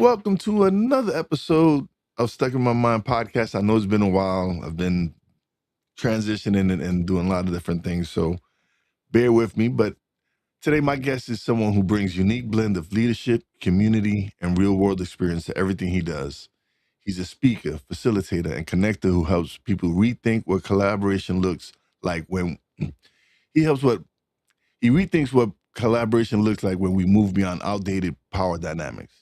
welcome to another episode of Stuck in My Mind podcast. I know it's been a while. I've been transitioning and doing a lot of different things, so bear with me. But today, my guest is someone who brings unique blend of leadership, community, and real-world experience to everything he does. He's a speaker, facilitator, and connector who helps people rethink what collaboration looks like when he helps what he rethinks what collaboration looks like when we move beyond outdated power dynamics.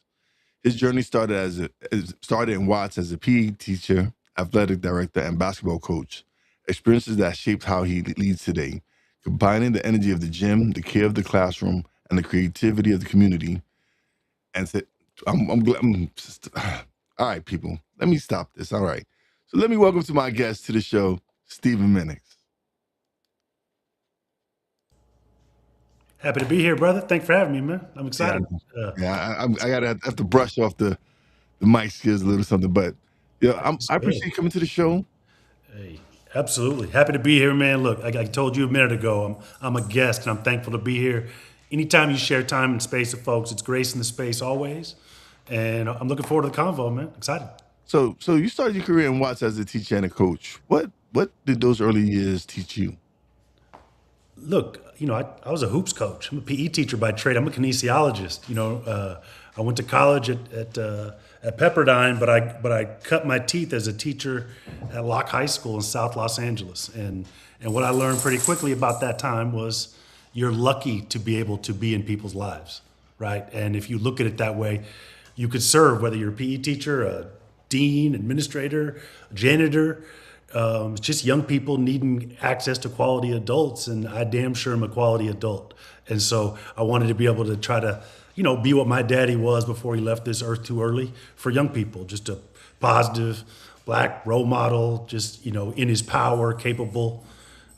His journey started in Watts as a PE teacher, athletic director, and basketball coach. Experiences that shaped how he leads today, combining the energy of the gym, the care of the classroom, and the creativity of the community. And said, all right, people, let me stop this. All right. So let me welcome to my guest to the show, Stephen Minix. Happy to be here, brother. Thanks for having me, man. I'm excited. I gotta have to brush off the mic skills a little something, but I appreciate you coming to the show. Hey, absolutely. Happy to be here, man. Look, I told you a minute ago, I'm a guest and I'm thankful to be here. Anytime you share time and space with folks, it's grace in the space always. And I'm looking forward to the convo, man. Excited. So you started your career in Watts as a teacher and a coach. What did those early years teach you? Look, I was a hoops coach. I'm a PE teacher by trade. I'm a kinesiologist. I went to college at Pepperdine, but I cut my teeth as a teacher at Locke High School in South Los Angeles. And what I learned pretty quickly about that time was you're lucky to be able to be in people's lives, right? And if you look at it that way, you could serve, whether you're a PE teacher, a dean, administrator, janitor. It's just young people needing access to quality adults, and I damn sure am a quality adult. And so I wanted to be able to try to, be what my daddy was before he left this earth too early for young people. Just a positive black role model, just in his power, capable,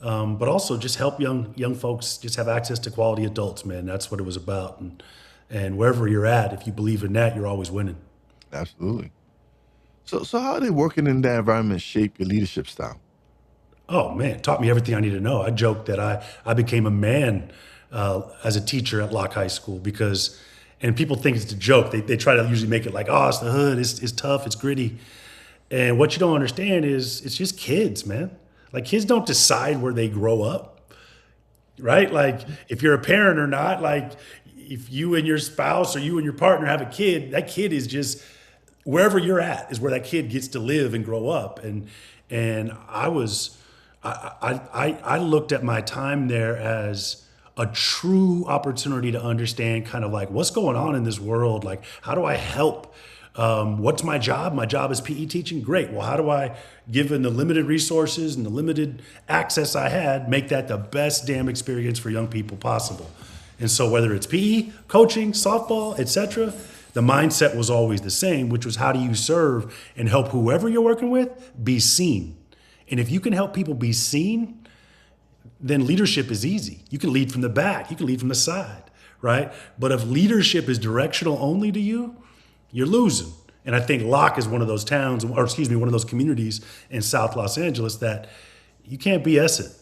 but also just help young folks just have access to quality adults. Man, that's what it was about. And wherever you're at, if you believe in that, you're always winning. Absolutely. So how did working in that environment shape your leadership style? Oh man, it taught me everything I need to know. I joke that I became a man as a teacher at Locke High School and people think it's a joke. They try to usually make it like, oh, it's the hood, it's tough, it's gritty. And what you don't understand is it's just kids, man. Like kids don't decide where they grow up, right? Like if you're a parent or not, like if you and your spouse or you and your partner have a kid, that kid is just wherever you're at is where that kid gets to live and grow up. And I looked at my time there as a true opportunity to understand kind of like what's going on in this world. Like, how do I help? What's my job? My job is PE teaching. Great. Well, how do I, given the limited resources and the limited access I had, make that the best damn experience for young people possible? And so whether it's PE, coaching, softball, etc., the mindset was always the same, which was how do you serve and help whoever you're working with be seen? And if you can help people be seen, then leadership is easy. You can lead from the back, you can lead from the side, right? But if leadership is directional only to you, you're losing. And I think Locke is one of those towns, one of those communities in South Los Angeles that you can't BS it.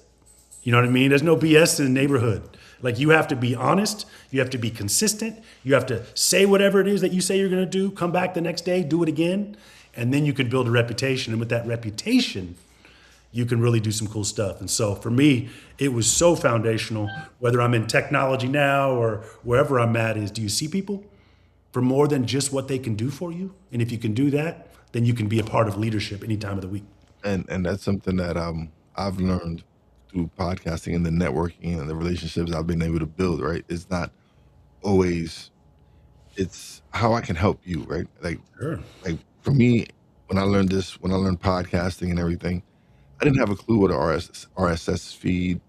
You know what I mean? There's no BS in the neighborhood. Like you have to be honest, you have to be consistent, you have to say whatever it is that you say you're gonna do, come back the next day, do it again, and then you can build a reputation. And with that reputation, you can really do some cool stuff. And so for me, it was so foundational, whether I'm in technology now or wherever I'm at, is do you see people for more than just what they can do for you? And if you can do that, then you can be a part of leadership any time of the week. And that's something that I've learned through podcasting and the networking and the relationships I've been able to build, right? It's not always, it's how I can help you, right? Like, Sure. Like for me, when I learned podcasting and everything, I didn't have a clue what an RSS feed,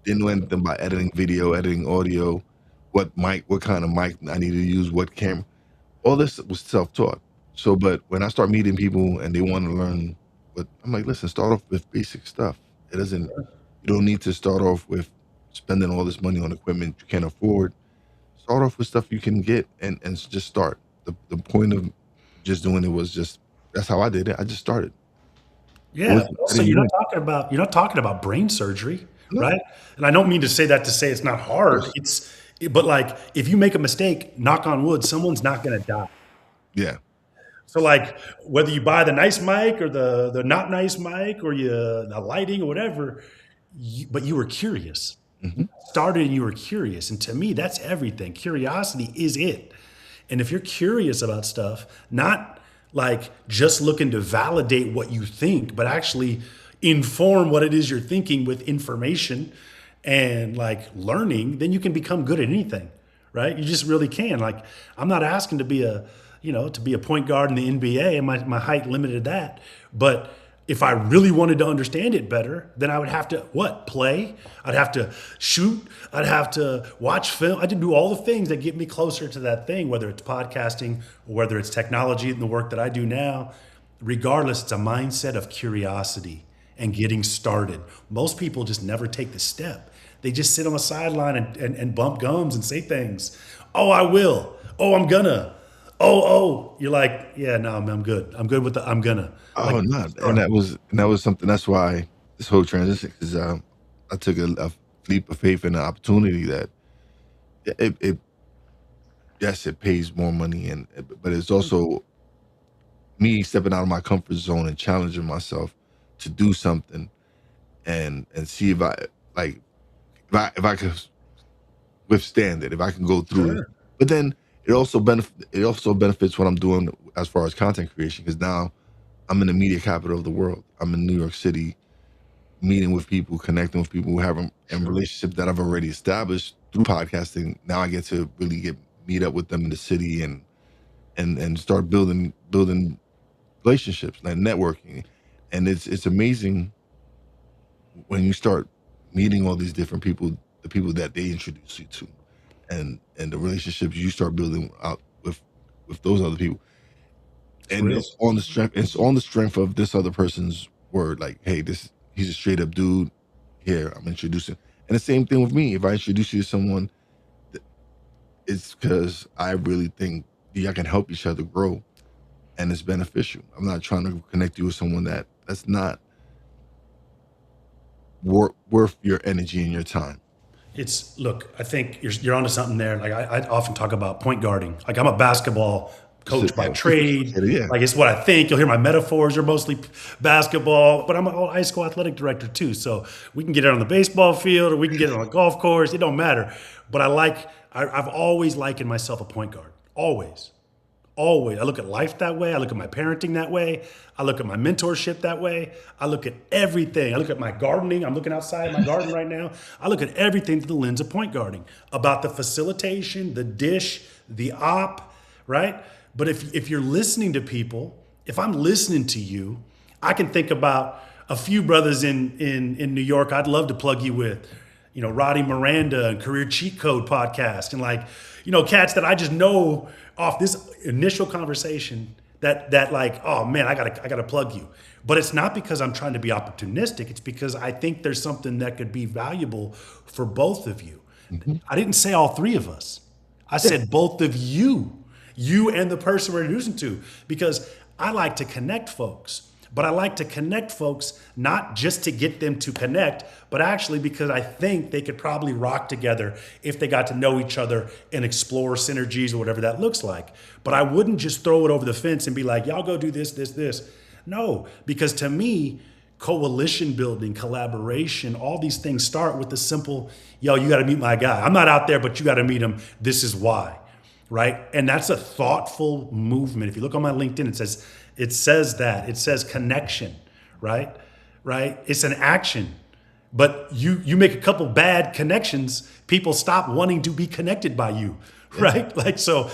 didn't know anything about editing video, editing audio, what kind of mic I needed to use, what camera. All this was self-taught. So, but when I start meeting people and they want to learn, I'm like, listen, start off with basic stuff. You don't need to start off with spending all this money on equipment you can't afford. Start off with stuff you can get and just start. The point of just doing it was just, that's how I did it. I just started. Yeah. Also, you're not talking about brain surgery, right? And I don't mean to say that to say it's not hard. But like if you make a mistake, knock on wood, someone's not going to die. Yeah. So like whether you buy the nice mic or the not nice mic or the lighting or whatever, but you were curious. You Hmm. started and you were curious, and to me, that's everything. Curiosity is it. And if you're curious about stuff, not like just looking to validate what you think, but actually inform what it is you're thinking with information and like learning, then you can become good at anything, right? You just really can. Like, I'm not asking to be a point guard in the NBA, and my height limited that. But if I really wanted to understand it better, then I would have to what? Play. I'd have to shoot. I'd have to watch film. I had to do all the things that get me closer to that thing, whether it's podcasting or whether it's technology and the work that I do now. Regardless, it's a mindset of curiosity and getting started. Most people just never take the step. They just sit on the sideline and bump gums and say things. Oh, I will. Oh, I'm gonna. Oh. You're like, yeah, no, man, I'm good. I'm good with the I'm gonna. Like, Oh, no, and start. that was something. That's why this whole transition, because I took a leap of faith and an opportunity that it yes, it pays more money, and but it's also me stepping out of my comfort zone and challenging myself to do something and see if I like if I could withstand it, if I can go through it. Sure. But then it also benefits what I'm doing as far as content creation, because now I'm in the media capital of the world. I'm in New York City, meeting with people, connecting with people who have and Sure. relationships that I've already established through podcasting. Now I get to really meet up with them in the city and start building relationships and networking. And it's amazing when you start meeting all these different people, the people that they introduce you to, and the relationships you start building out with those other people. It's And real. it's on the strength of this other person's word, like, hey, this he's a straight up dude. Here, I'm introducing. And the same thing with me. If I introduce you to someone, it's because I really think y'all can help each other grow, and it's beneficial. I'm not trying to connect you with someone that's not worth your energy and your time. It's look. I think you're onto something there. Like I often talk about point guarding. Like I'm a basketball coach by trade. Facilitator, yeah. Like it's what I think. You'll hear my metaphors are mostly basketball, but I'm a high school athletic director too. So we can get it on the baseball field or we can get it on a golf course. It don't matter. But I've always likened myself a point guard. Always. Always. I look at life that way. I look at my parenting that way. I look at my mentorship that way. I look at everything. I look at my gardening. I'm looking outside my garden right now. I look at everything through the lens of point guarding about the facilitation, the dish, the op, right? But if you're listening to people, if I'm listening to you, I can think about a few brothers in New York I'd love to plug you with. Roddy Miranda and Career Cheat Code podcast, and like, cats that I just know off this initial conversation that like, oh man, I gotta plug you. But it's not because I'm trying to be opportunistic. It's because I think there's something that could be valuable for both of you. Mhm. I didn't say all three of us. I Yeah, said both of you and the person we're introducing to, because I like to connect folks. But I like to connect folks not just to get them to connect, but actually because I think they could probably rock together if they got to know each other and explore synergies or whatever that looks like. But I wouldn't just throw it over the fence and be like, y'all go do this, this, this. No, because to me, coalition building, collaboration, all these things start with the simple, yo, you got to meet my guy. I'm not out there, but you got to meet him. This is why, right? And that's a thoughtful movement. If you look on my LinkedIn, it says connection, right? Right? It's an action. But you make a couple bad connections, people stop wanting to be connected by you, yeah, right? Like so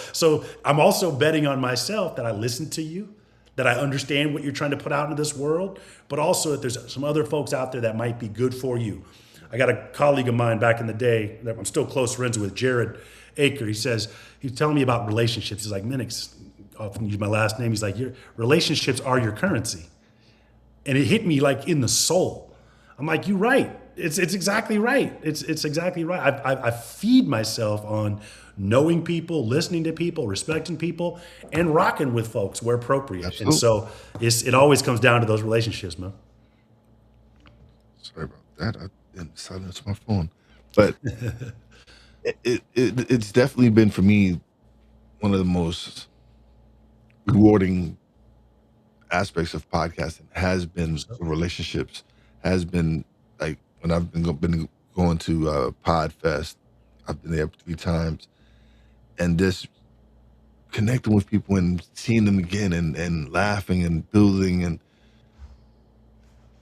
I'm also betting on myself that I listen to you, that I understand what you're trying to put out into this world, but also that there's some other folks out there that might be good for you. I got a colleague of mine back in the day that I'm still close friends with, Jared Aker. He's telling me about relationships. He's like, Minix, often use my last name. He's like, your relationships are your currency. And it hit me like in the soul. I'm like, you're right. It's exactly right. It's exactly right. I feed myself on knowing people, listening to people, respecting people, and rocking with folks where appropriate. And absolutely. so it always comes down to those relationships, man. Sorry about that. I didn't silence my phone, but it's definitely been for me one of the most rewarding aspects of podcasting has been So, relationships, has been like when I've been going to Podfest, I've been there 3 times, and this connecting with people and seeing them again and laughing and building, and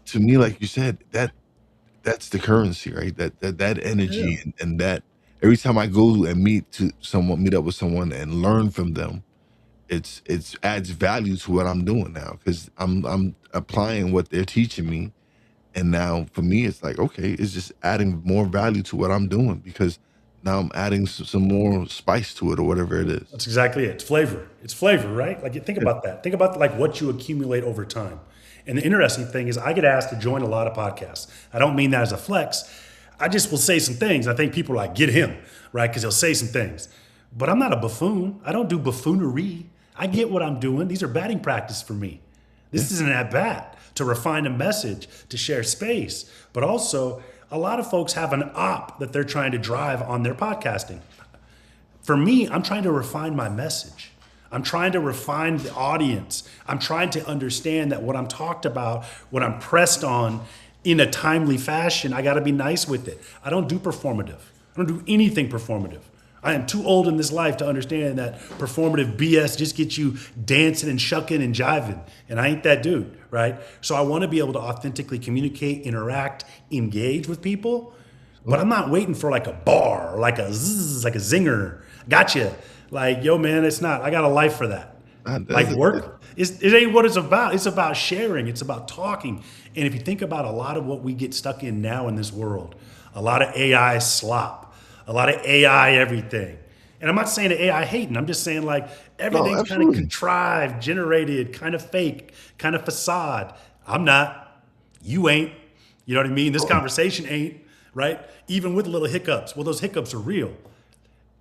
to me, like you said, that's the currency, right? That yeah. energy and that every time I go and meet up with someone and learn from them, it's adds value to what I'm doing now because I'm applying what they're teaching me, and now for me it's like okay, it's just adding more value to what I'm doing because now I'm adding some more spice to it or whatever it is. That's exactly it. It's flavor. It's flavor, right? Like think Yeah. about that. Think about like what you accumulate over time. And the interesting thing is I get asked to join a lot of podcasts. I don't mean that as a flex. I just will say some things. I think people are like, get him, right? Because he'll say some things. But I'm not a buffoon. I don't do buffoonery. I get what I'm doing. These are batting practice for me. Yeah. This isn't an at bat to refine a message, to share space. But also, a lot of folks have an op that they're trying to drive on their podcasting. For me, I'm trying to refine my message. I'm trying to refine the audience. I'm trying to understand that what I'm talked about, what I'm pressed on in a timely fashion, I got to be nice with it. I don't do performative. I don't do anything performative. I am too old in this life to understand that performative BS just gets you dancing and shucking and jiving. And I ain't that dude, right? So I want to be able to authentically communicate, interact, engage with people. But I'm not waiting for like a bar or like a zzz, like a zinger. Gotcha. Like, yo, man, it's not. I got a life for that. Like work, it ain't what it's about. It's about sharing. It's about talking. And if you think about a lot of what we get stuck in now in this world, a lot of AI slop, a lot of AI everything. And I'm not saying that AI hating. I'm just saying like No, everything's kind of absolutely. contrived, generated, kind of fake, kind of facade. I'm not. You ain't. You know what I mean? This Oh, conversation ain't, right? Even with little hiccups. Well, those hiccups are real.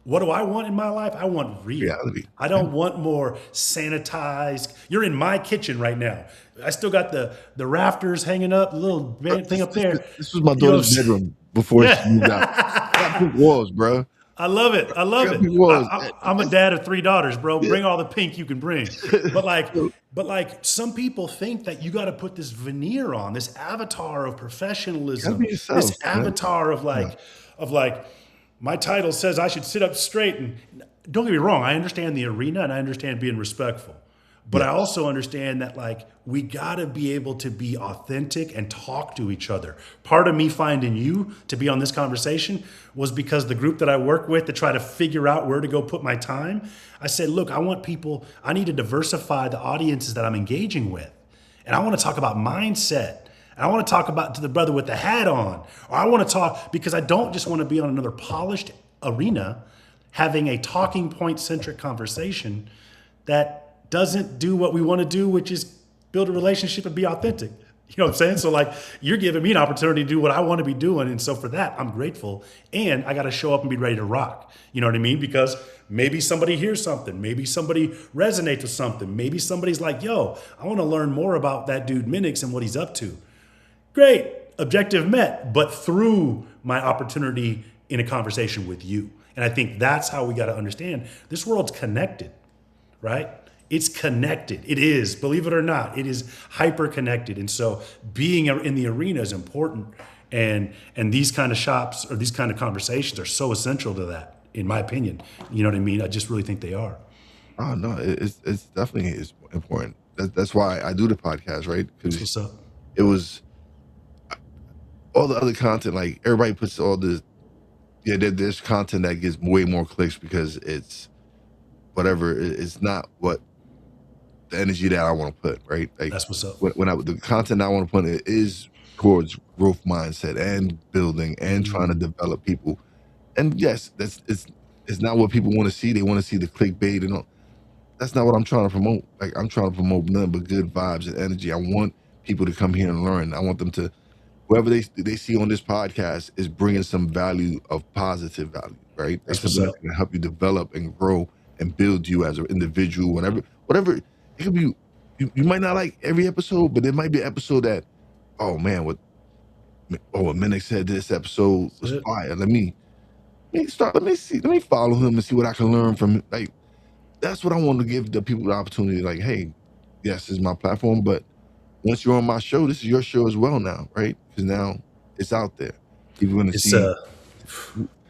What do I want in my life? I want real. reality. I Yeah. don't want more sanitized. You're in my kitchen right now. I still got the rafters hanging up, the little thing This, up this, there. this was my You know what daughter's I'm saying? bedroom before she moved out. Yeah. I got pink walls, bro. I love it. I I love got it. pink walls. I'm a dad of 3 daughters, bro. Yeah. Bring all the pink you can bring. But like, So, but like, some people think that you got to put this veneer on, this avatar of you gotta be professionalism, yourself, this man. avatar Yeah. of like, my title says I should sit up straight. And don't get me wrong, I understand the arena and I understand being respectful. But I Yes. also understand that like we gotta be able to be authentic and talk to each other. Part of me finding you to be on this conversation was because the group that I work with to try to figure out where to go put my time, I said, look, I need to diversify the audiences that I'm engaging with. And I want to talk about mindset. And I want to talk about to the brother with the hat on. Or I want to talk because I don't just want to be on another polished arena having a talking point centric conversation that doesn't do what we want to do, which is build a relationship and be authentic. You know what I'm saying? So like you're giving me an opportunity to do what I want to be doing. And so for that, I'm grateful. And I got to show up and be ready to rock. You know what I mean? Because maybe somebody hears something. Maybe somebody resonates with something. Maybe somebody's like, yo, I want to learn more about that dude Minix and what he's up to. Great, objective met, but through my opportunity in a conversation with you. And I think that's how we got to understand this world's connected, right? It's connected. It is, believe it or not, it is hyper connected. And so being in the arena is important. And these kind of shops or these kind of conversations are so essential to that, in my opinion. You know what I mean? I just really think they are. Oh no, it's definitely is important. That's why I do the podcast, right? That's Because what's up. it was all the other content. Like everybody puts all this. Yeah, there's content that gets way more clicks because it's whatever. It's not what the energy that I want to put, right? Like That's what's up. the content I want to put in is towards growth mindset and building and trying to develop people. And yes, it's not what people want to see. They want to see the clickbait and all. That's not what I'm trying to promote. Like I'm trying to promote nothing but good vibes and energy. I want people to come here and learn. I want them to whoever they see on this podcast is bringing some value of positive value, right? Like That's what's something that's up. going to help you develop and grow and build you as an individual. Whatever it could be. You might not like every episode, but it might be an episode that, oh man, what Minix said this episode That's was it. fire. Let me see, let me follow him and see what I can learn from him. Like that's what I want to give the people the opportunity. Like, hey, yes, this is my platform, but once you're on my show, this is your show as well now, right? Because now it's out there. People are going to It's see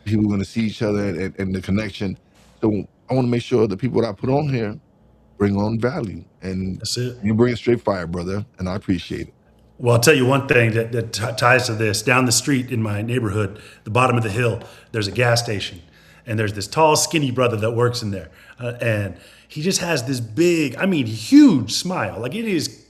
people are going to see each other and the connection. So I want to make sure the people that I put on here bring on value, and that's it. you bring straight fire, brother, and I appreciate it. Well, I'll tell you one thing that ties to this. Down the street in my neighborhood, the bottom of the hill, there's a gas station. And there's this tall, skinny brother that works in there. And he just has this big, I mean, huge smile. Like it's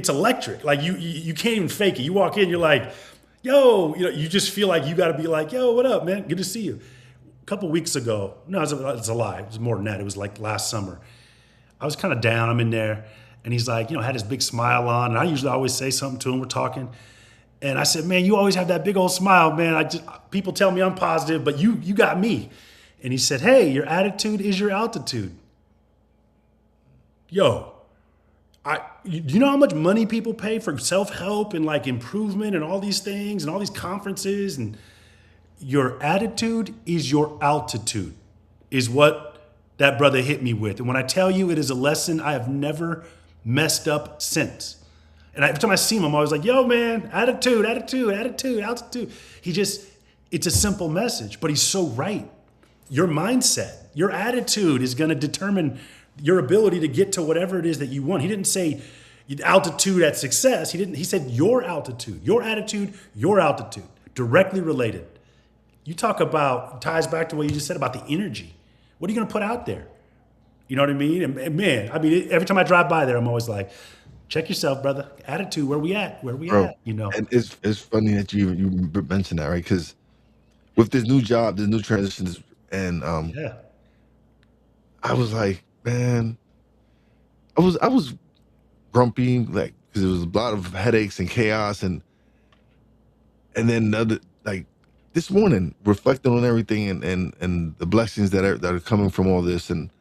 electric. Like you can't even fake it. You walk in, you're like, yo, you just feel like you got to be like, yo, what up, man? Good to see you. A couple weeks ago, no, it's a lie. It was more than that. It was like last summer. I was kind of down. I'm in there, and he's like, had his big smile on, and I usually always say something to him. We're talking, and I said, "Man, you always have that big old smile, man. People tell me I'm positive, but you got me." And he said, "Hey, your attitude is your altitude." Yo, you know how much money people pay for self help and like improvement and all these things and all these conferences, and your attitude is your altitude, is what that brother hit me with. And when I tell you it is a lesson I have never messed up since. And every time I see him, I'm always like, yo, man, attitude, attitude, attitude, altitude. It's a simple message, but he's so right. Your mindset, your attitude is going to determine your ability to get to whatever it is that you want. He didn't say altitude at success. He said your altitude, your attitude, your altitude, directly related. You talk about, ties back to what you just said about the energy. What are you going to put out there? You know what I mean? And man, I mean, every time I drive by there, I'm always like, check yourself, brother. Attitude, where we at? Where we Bro, at? You know? and it's funny that you mentioned that, right? Because with this new job, this new transitions, and Yeah. I was like, man, I was grumpy, like, because there was a lot of headaches and chaos, and then like this morning, reflecting on everything and the blessings that are coming from all this, and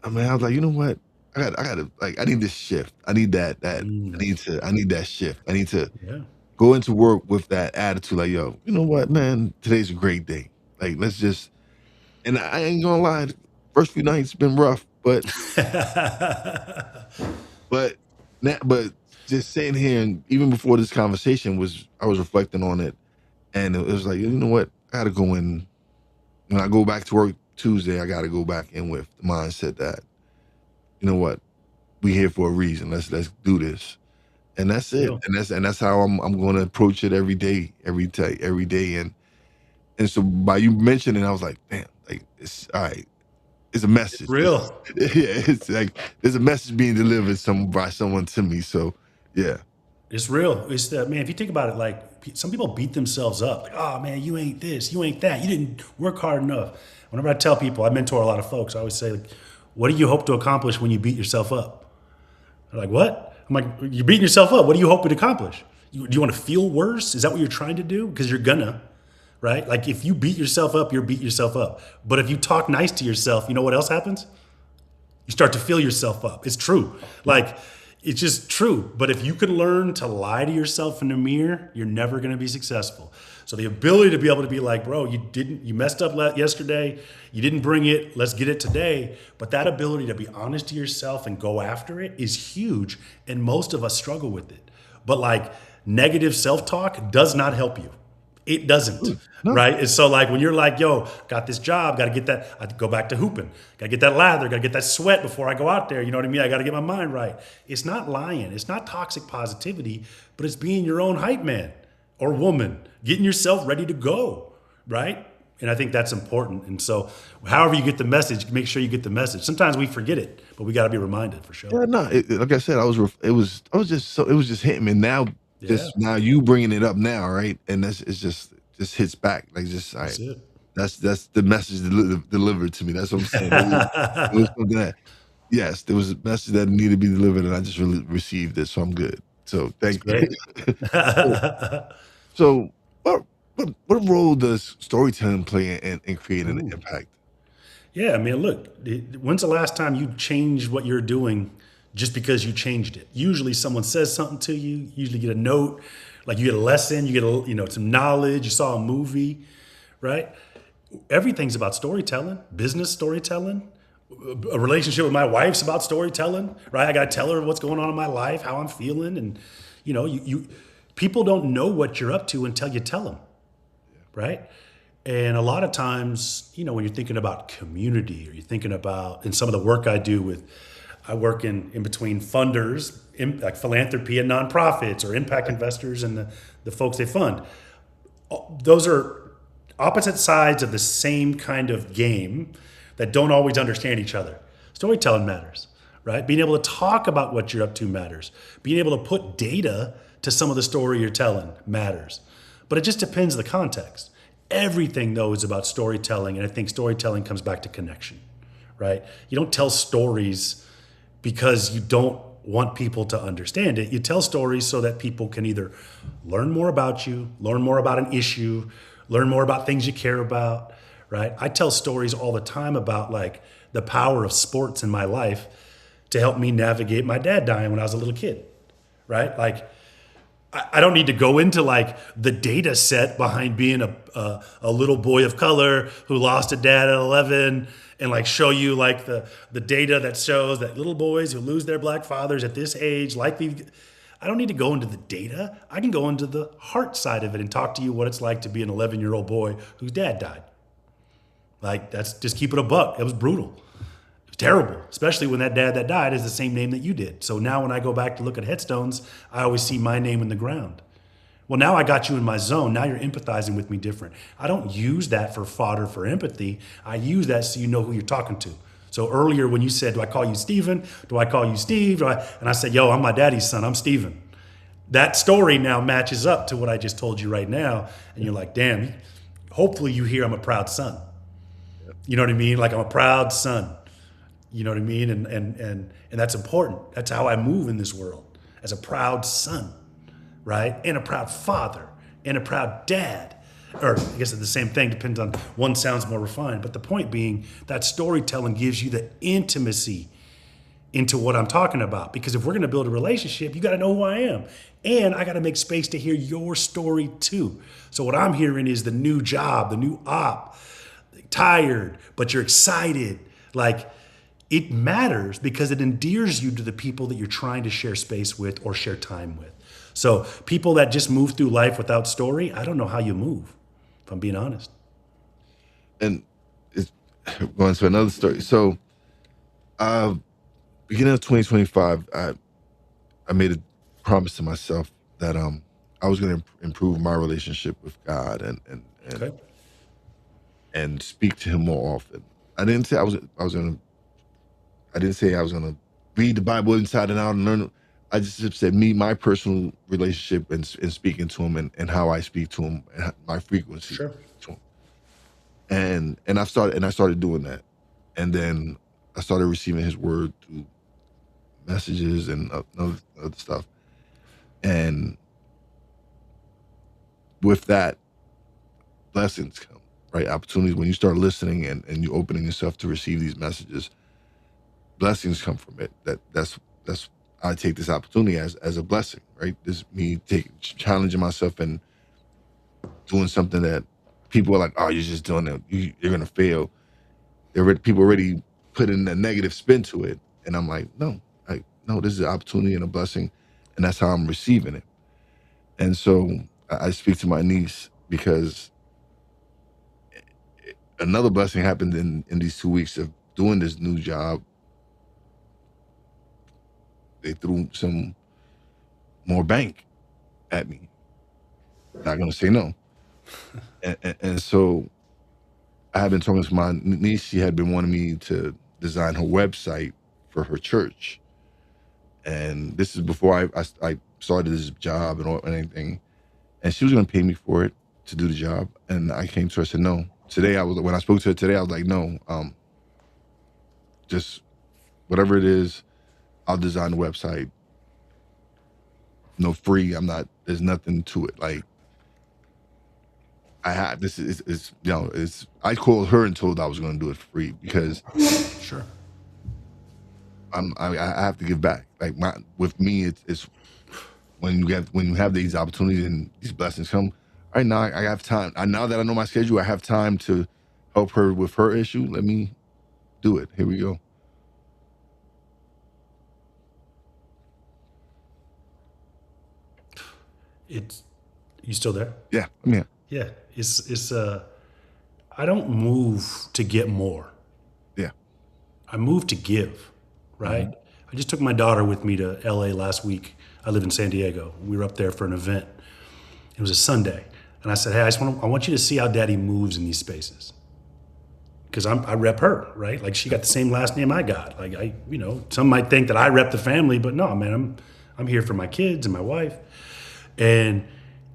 I mean, I was like, you know what? I got to like, I need this shift. I need I need that shift. I need to Yeah. go into work with that attitude, like, yo, you know what, man, today's a great day. Like, let's just, and I ain't gonna lie, the first few nights been rough, but but just sitting here, and even before this conversation I was reflecting on it, and it was like, you know what, I gotta go in. When I go back to work Tuesday, I gotta go back in with the mindset that, you know what, we here for a reason. Let's do this, and that's it. Real. And that's how I'm going to approach it every day. And so by you mentioning, I was like, damn, like it's all right. It's a It's message. real. Yeah, it's like there's a message being delivered by someone to me. So yeah, It's real. It's that, man, if you think about it, like some people beat themselves up. Like, oh man, you ain't this, you ain't that. You didn't work hard enough. Whenever I tell people, I mentor a lot of folks, I always say, like, what do you hope to accomplish when you beat yourself up? They're like, what? I'm like, you're beating yourself up. What do you hope to accomplish? Do you want to feel worse? Is that what you're trying to do? Because you're gonna, right? Like if you beat yourself up, you're beating yourself up. But if you talk nice to yourself, you know what else happens? You start to fill yourself up. It's true. Like it's just true. But if you can learn to lie to yourself in the mirror, you're never going to be successful. So the ability to be able to be like, bro, you messed up yesterday. You didn't bring it. Let's get it today. But that ability to be honest to yourself and go after it is huge. And most of us struggle with it. But like negative self-talk does not help you. It doesn't, no, right? And so like when you're like, yo, got this job, got to get that, I go back to hooping, got to get that lather, got to get that sweat before I go out there. You know what I mean? I got to get my mind right. It's not lying. It's not toxic positivity, but it's being your own hype man or woman, getting yourself ready to go, right? And I think that's important. And so however you get the message, make sure you get the message. Sometimes we forget it, but we got to be reminded for sure. yeah, no. Like I said, I was just so it was just hitting me now. Yeah, Just now, you bringing it up now, right? And it's just hits back, like just all that's right. it. That's the message delivered to me. That's what I'm saying. It was something that, yes, there was a message that needed to be delivered, and I just really received it, so I'm good. So That's thank you. great. So, so what role does storytelling play in creating an Ooh. impact? Yeah, I mean, look, when's the last time you changed what you're doing just because you changed it? Usually someone says something to you, you usually get a note, like you get a lesson, you get some knowledge, you saw a movie, right? Everything's about storytelling, business storytelling, A relationship with my wife's about storytelling, right? I got to tell her what's going on in my life, how I'm feeling, and you people don't know what you're up to until you tell them, right? And a lot of times, when you're thinking about community, or you're thinking about, in some of the work I work in between funders, like philanthropy and nonprofits, or impact investors and the folks they fund. Those are opposite sides of the same kind of game that don't always understand each other. Storytelling matters, right? Being able to talk about what you're up to matters. Being able to put data to some of the story you're telling matters. But it just depends the context. Everything, though, is about storytelling, and I think storytelling comes back to connection, right? You don't tell stories because you don't want people to understand it. You tell stories so that people can either learn more about you, learn more about an issue, learn more about things you care about, right? I tell stories all the time about like the power of sports in my life to help me navigate my dad dying when I was a little kid, right? Like I don't need to go into like the data set behind being a little boy of color who lost a dad at 11, and like show you like the data that shows that little boys who lose their black fathers at this age likely. I don't need to go into the data. I can go into the heart side of it and talk to you what it's like to be an 11-year-old boy whose dad died. Like, that's just keep it a buck. It was brutal. It was terrible, especially when that dad that died is the same name that you did. So now when I go back to look at headstones, I always see my name in the ground. Well, now I got you in my zone. Now you're empathizing with me different. I don't use that for fodder for empathy. I use that so you know who you're talking to. So earlier when you said, do I call you Stephen? Do I call you Steve? And I said, yo, I'm my daddy's son. I'm Stephen. That story now matches up to what I just told you right now. And you're like, damn, hopefully you hear I'm a proud son. You know what I mean? Like, I'm a proud son. You know what I mean? And that's important. That's how I move in this world, as a proud son, right? And a proud father and a proud dad. Or I guess it's the same thing, depends on, one sounds more refined. But the point being that storytelling gives you the intimacy into what I'm talking about. Because if we're going to build a relationship, you got to know who I am. And I got to make space to hear your story too. So what I'm hearing is the new job, the new op, tired, but you're excited. Like, it matters because it endears you to the people that you're trying to share space with or share time with. So people that just move through life without story, I don't know how you move, if I'm being honest. And it's going to another story. So, beginning of 2025, I made a promise to myself that I was going to improve my relationship with God Okay. and speak to Him more often. I didn't say I was going to. I didn't say I was going to read the Bible inside and out and learn. I just said my personal relationship and speaking to Him and how I speak to Him and my frequency Sure. to Him. And I started doing that, and then I started receiving His word through messages and other stuff. And with that, blessings come, right? Opportunities when you start listening and you opening yourself to receive these messages, blessings come from it. That's I take this opportunity as a blessing, right? This is me challenging myself and doing something that people are like, oh, you're just doing it. You're gonna fail. People already put in a negative spin to it, and I'm like, no, this is an opportunity and a blessing, and that's how I'm receiving it. And so I speak to my niece because another blessing happened in these 2 weeks of doing this new job. They threw some more bank at me. Not gonna say no. And so I have been talking to my niece. She had been wanting me to design her website for her church. And this is before I started this job and anything. And she was going to pay me for it to do the job. And I came to her and said, no. When I spoke to her today, I was like, no, just whatever it is, I'll design the website. No, free. There's nothing to it. Like, I called her and told her I was going to do it free because Sure. I have to give back. Like, with me, it's when you have these opportunities and these blessings come. Right now, I have time. Now that I know my schedule, I have time to help her with her issue. Let me do it. Here we go. It's you still there? Yeah, I'm here. Yeah. It's I don't move to get more. Yeah. I move to give, right? Hmm. I just took my daughter with me to LA last week. I live in San Diego. We were up there for an event. It was a Sunday. And I said, hey, I want you to see how daddy moves in these spaces. Because I rep her, right? Like she got the same last name I got. Like some might think that I rep the family, but no, man, I'm here for my kids and my wife. And,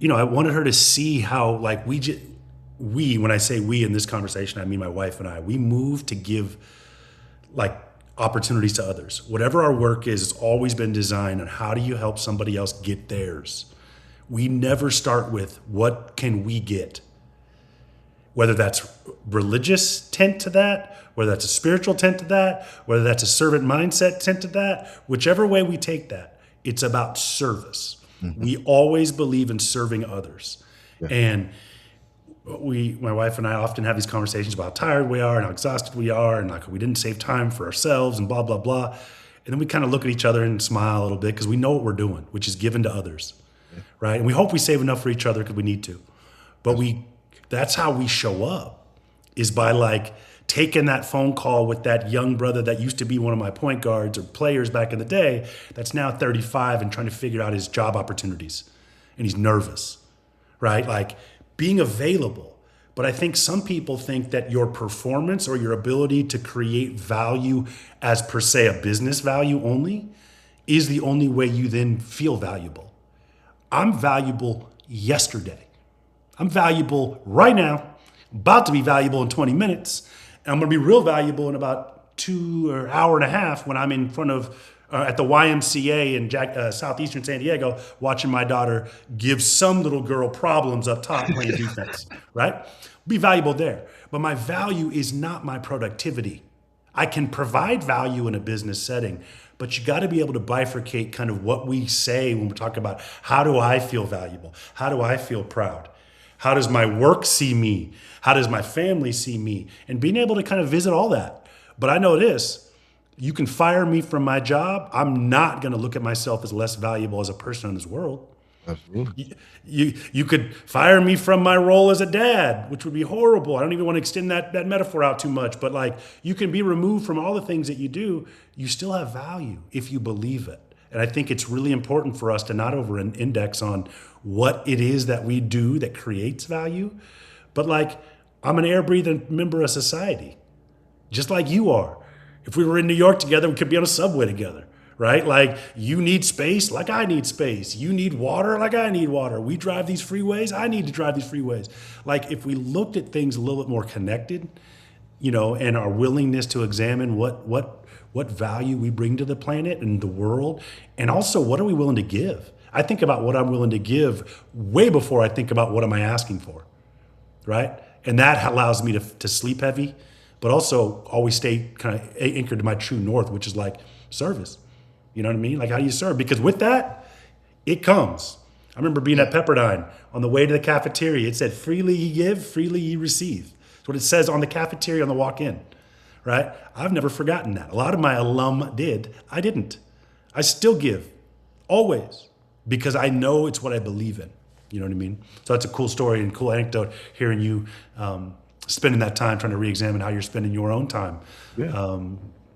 I wanted her to see how like when I say we in this conversation, I mean my wife and I, we move to give like opportunities to others. Whatever our work is, it's always been designed on how do you help somebody else get theirs. We never start with what can we get, whether that's religious tint to that, whether that's a spiritual tint to that, whether that's a servant mindset tint to that, whichever way we take that, it's about service. Hmm. We always believe in serving others. Yeah. And my wife and I often have these conversations about how tired we are and how exhausted we are and like we didn't save time for ourselves and blah, blah, blah. And then we kind of look at each other and smile a little bit because we know what we're doing, which is giving to others, right? And we hope we save enough for each other because we need to. But that's how we show up, is by like taking that phone call with that young brother that used to be one of my point guards or players back in the day that's now 35 and trying to figure out his job opportunities. And he's nervous, right? Like being available. But I think some people think that your performance or your ability to create value as per se a business value only is the only way you then feel valuable. I'm valuable yesterday. I'm valuable right now, about to be valuable in 20 minutes. And I'm going to be real valuable in about 2 or hour and a half when I'm in front of at the YMCA in southeastern San Diego, watching my daughter give some little girl problems up top playing defense, right? Be valuable there. But my value is not my productivity. I can provide value in a business setting, but you got to be able to bifurcate kind of what we say when we're talking about how do I feel valuable? How do I feel proud? How does my work see me? How does my family see me? And being able to kind of visit all that. But I know this, you can fire me from my job. I'm not going to look at myself as less valuable as a person in this world. Absolutely. You could fire me from my role as a dad, which would be horrible. I don't even want to extend that metaphor out too much, but like you can be removed from all the things that you do. You still have value if you believe it. And I think it's really important for us to not over index on what it is that we do that creates value. But like, I'm an air breathing member of society, just like you are. If we were in New York together, we could be on a subway together, right? Like you need space like I need space. You need water like I need water. We drive these freeways. I need to drive these freeways. Like if we looked at things a little bit more connected, and our willingness to examine what value we bring to the planet and the world, and also what are we willing to give? I think about what I'm willing to give way before I think about what am I asking for, right? And that allows me to sleep heavy, but also always stay kind of anchored to my true north, which is like service. You know what I mean? Like how do you serve? Because with that, it comes. I remember being at Pepperdine on the way to the cafeteria. It said, freely ye give, freely ye receive. That's what it says on the cafeteria on the walk-in, right? I've never forgotten that. A lot of my alum did. I didn't. I still give, always, because I know it's what I believe in. You know what I mean? So that's a cool story and cool anecdote hearing you spending that time trying to re-examine how you're spending your own time. Yeah.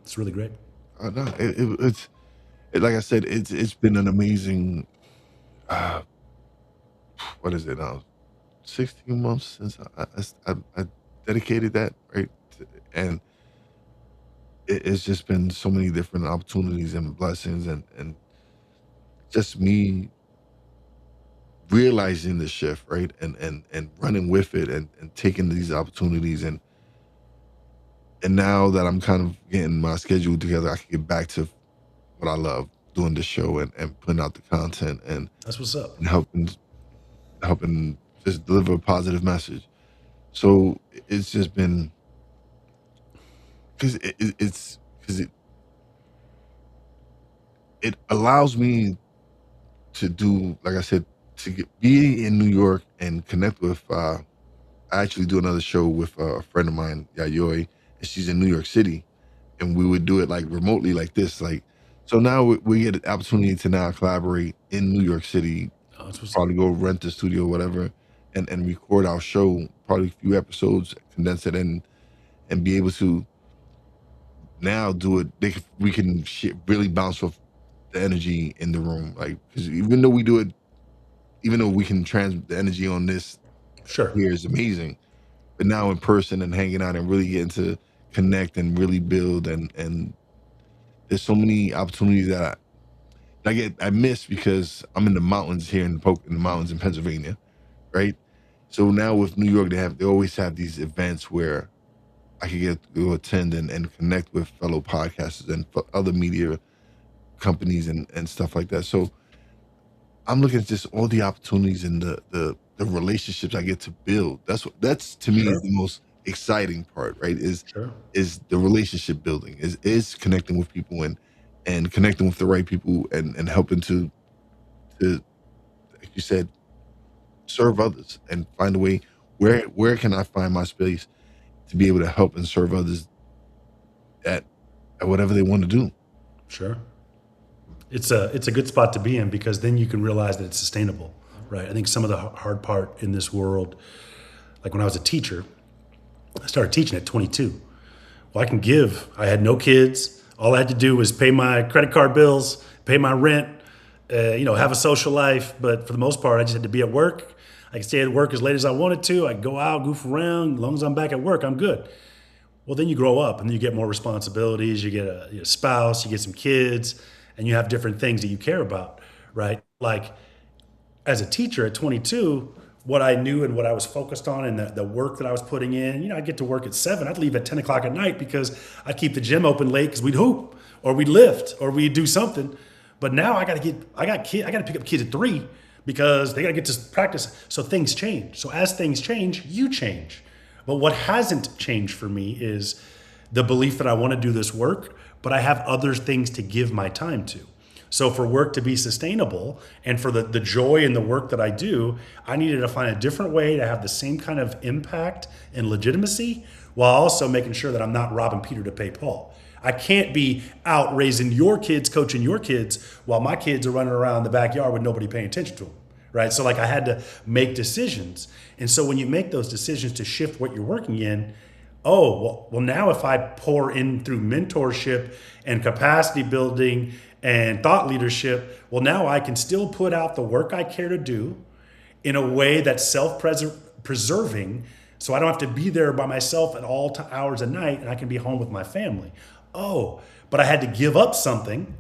It's really great. No, it's like I said, it's been an amazing. Uh, what is it now? 16 months since I dedicated that, right? And it's just been so many different opportunities and blessings, and just me realizing the shift, right? And running with it and taking these opportunities and now that I'm kind of getting my schedule together, I can get back to what I love, doing the show and putting out the content That's what's up. and helping just deliver a positive message. So it's just been because it allows me to do, like I said, be in New York and connect with. I actually do another show with a friend of mine, Yayoi, and she's in New York City. and we would do it like remotely like this. Like, so now we get an opportunity to now collaborate in New York City, Oh, that's what's up. probably go rent a studio or whatever, and record our show, probably a few episodes, condense it in, and be able to now do it. We can really bounce off the energy in the room. Like, because even though we do it, even though we can transmit the energy on this Sure. here is amazing, but now in person and hanging out and really getting to connect and really build, and there's so many opportunities that I miss because I'm in the mountains here in the mountains in Pennsylvania, right? So now with New York, they always have these events where I could get to attend and connect with fellow podcasters and other media companies and stuff like that. So I'm looking at just all the opportunities and the relationships I get to build. That's to me is Sure. the most exciting part, right? Sure. Is the relationship building, is connecting with people and connecting with the right people and helping to like you said, serve others and find a way where can I find my space to be able to help and serve others at whatever they want to do. Sure. It's a good spot to be in because then you can realize that it's sustainable, right? I think some of the hard part in this world, like when I was a teacher, I started teaching at 22. Well, I can give. I had no kids. All I had to do was pay my credit card bills, pay my rent, have a social life. But for the most part, I just had to be at work. I could stay at work as late as I wanted to. I could go out, goof around. As long as I'm back at work, I'm good. Well, then you grow up and then you get more responsibilities. You get a spouse, you get some kids, and you have different things that you care about, right? Like as a teacher at 22, what I knew and what I was focused on and the work that I was putting in, I'd get to work at 7. I'd leave at 10 o'clock at night because I'd keep the gym open late because we'd hoop or we'd lift or we'd do something. But now I got to pick up kids at 3 because they got to get to practice. So things change. So as things change, you change. But what hasn't changed for me is the belief that I want to do this work, but I have other things to give my time to. So for work to be sustainable and for the joy in the work that I do, I needed to find a different way to have the same kind of impact and legitimacy while also making sure that I'm not robbing Peter to pay Paul. I can't be out raising your kids, coaching your kids, while my kids are running around the backyard with nobody paying attention to them. Right. So like I had to make decisions. And so when you make those decisions to shift what you're working in, well, now if I pour in through mentorship and capacity building and thought leadership, well, now I can still put out the work I care to do in a way that's self-preserving, so I don't have to be there by myself at all hours of night, and I can be home with my family. Oh, but I had to give up something,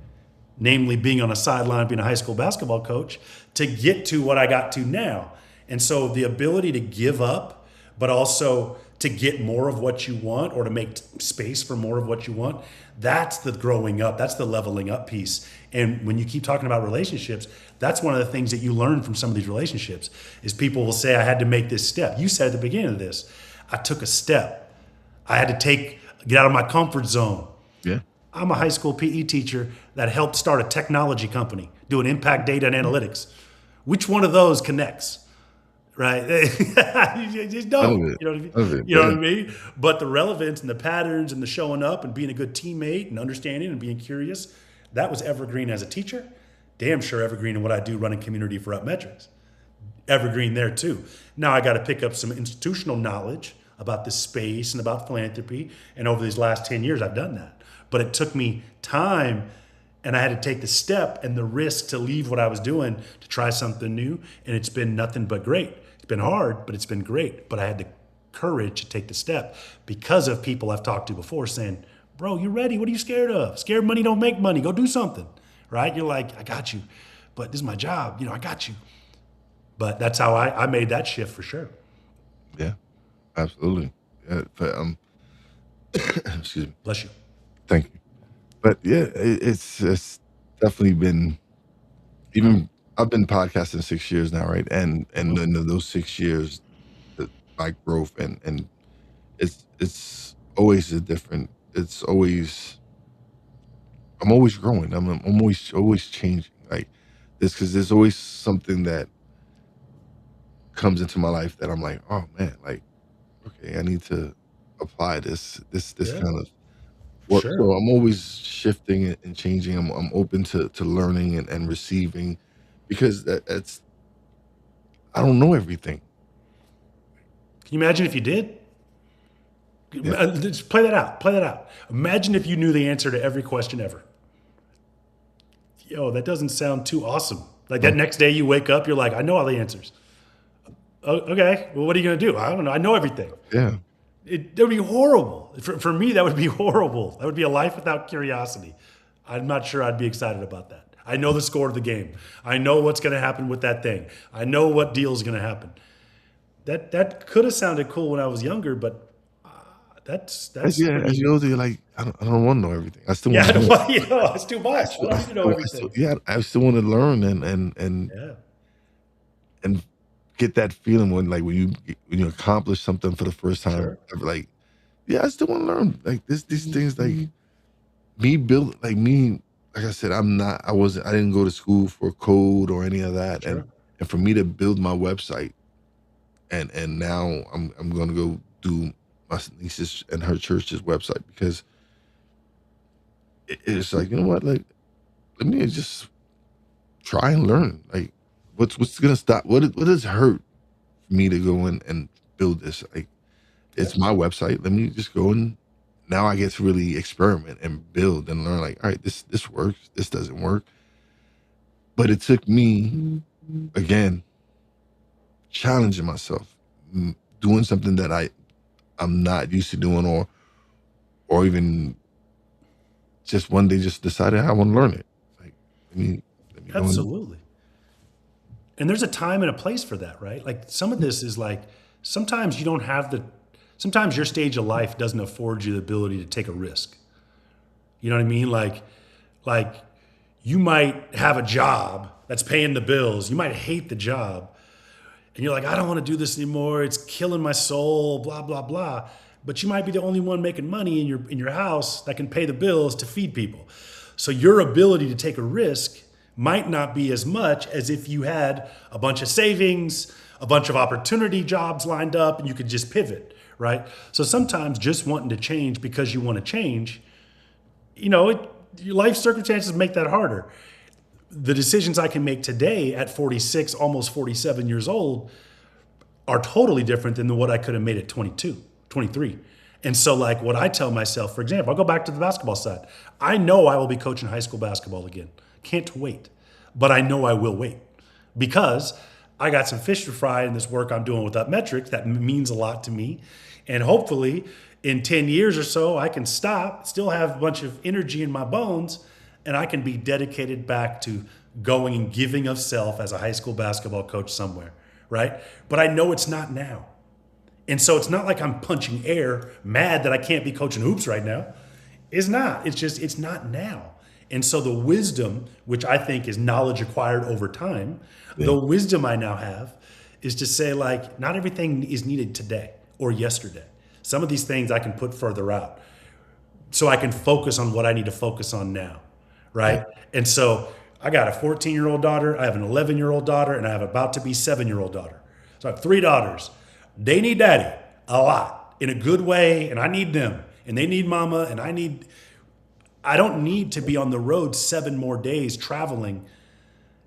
namely being on a sideline, being a high school basketball coach, to get to what I got to now. And so the ability to give up, but also to get more of what you want or to make space for more of what you want, that's the growing up, that's the leveling up piece. And when you keep talking about relationships, that's one of the things that you learn from some of these relationships is people will say, I had to make this step. You said at the beginning of this, I took a step. I had to get out of my comfort zone. Yeah. I'm a high school PE teacher that helped start a technology company doing impact data and analytics. Which one of those connects? Right? You just don't. Of it. You know what I mean? Of it. You know Yeah. what I mean? But the relevance and the patterns and the showing up and being a good teammate and understanding and being curious, that was evergreen as a teacher. Damn sure evergreen in what I do running community for UpMetrics. Evergreen there too. Now I got to pick up some institutional knowledge about this space and about philanthropy. And over these last 10 years, I've done that. But it took me time and I had to take the step and the risk to leave what I was doing to try something new. And it's been nothing but great. It's been hard, but it's been great. But I had the courage to take the step because of people I've talked to before saying, bro, you ready? What are you scared of? Scared money don't make money. Go do something. Right? You're like, I got you. But this is my job. I got you. But that's how I made that shift for sure. Yeah. Absolutely. Yeah. But, excuse me. Bless you. Thank you. But yeah, it's definitely been, even I've been podcasting 6 years now, right? And in those 6 years, my growth and it's always a different. It's always I'm always growing. I'm always changing. Like this because there's always something that comes into my life that I'm like, oh man, like okay, I need to apply this Yeah. kind of So Sure. I'm always shifting and changing. I'm open to learning and receiving because that's I don't know everything. Can you imagine if you did? Yeah, Just play that out. Play that out. Imagine if you knew the answer to every question ever. Yo, that doesn't sound too awesome. Like no, that next day you wake up, you're like, I know all the answers. Okay, well, what are you going to do? I don't know. I know everything. yeah. That would be horrible. For me, that would be horrible. That would be a life without curiosity. I'm not sure I'd be excited about that. I know the score of the game. I know what's going to happen with that thing. I know what deal is going to happen. That could have sounded cool when I was younger, but that's As pretty. you older, you're like, I don't want to know everything. I still Yeah, want I to don't learn. want, it's too much. I don't need to know everything. I still want to learn Yeah, and get that feeling when you accomplish something for the first time sure, ever. Like, yeah, I still want to learn. Like these things, like me build, like me. Like I said, I didn't go to school for code or any of that, sure. and for me to build my website, and now I'm gonna go do my niece's and her church's website because it's like, you know what, like let me just try and learn. Like, what's gonna stop? What does hurt for me to go in and build this? Like, Yeah, it's my website. Let me just go and now I get to really experiment and build and learn. Like, all right, this works. This doesn't work. But it took me again challenging myself, doing something that I'm not used to doing, or even just one day just decided I want to learn it. Like, let me let me go and absolutely. And there's a time and a place for that, right? Like some of this is like sometimes you don't have the sometimes your stage of life doesn't afford you the ability to take a risk. You know what I mean? Like you might have a job that's paying the bills. You might hate the job and you're like, I don't want to do this anymore. It's killing my soul, blah blah blah. But you might be the only one making money in your house that can pay the bills to feed people. So your ability to take a risk might not be as much as if you had a bunch of savings, a bunch of opportunity jobs lined up, and you could just pivot, right? So sometimes just wanting to change because you want to change, your life circumstances make that harder. The decisions I can make today at 46, almost 47 years old, are totally different than what I could have made at 22, 23. And so, like, what I tell myself, for example, I'll go back to the basketball side. I know I will be coaching high school basketball again. Can't wait. But I know I will wait because I got some fish to fry in this work I'm doing with UpMetrics that means a lot to me. And hopefully, in 10 years or so, I can stop, still have a bunch of energy in my bones, and I can be dedicated back to going and giving of self as a high school basketball coach somewhere, right? But I know it's not now. And so it's not like I'm punching air, mad that I can't be coaching hoops right now. It's not. It's just, it's not now. And so the wisdom, which I think is knowledge acquired over time, yeah, the wisdom I now have is to say, like, not everything is needed today or yesterday. Some of these things I can put further out so I can focus on what I need to focus on now, yeah, right? And so I got a 14-year-old daughter, I have an 11-year-old daughter, and I have about to be 7-year-old daughter. So I have 3 daughters. They need daddy a lot in a good way, and I need them, and they need mama, and I don't need to be on the road 7 more days traveling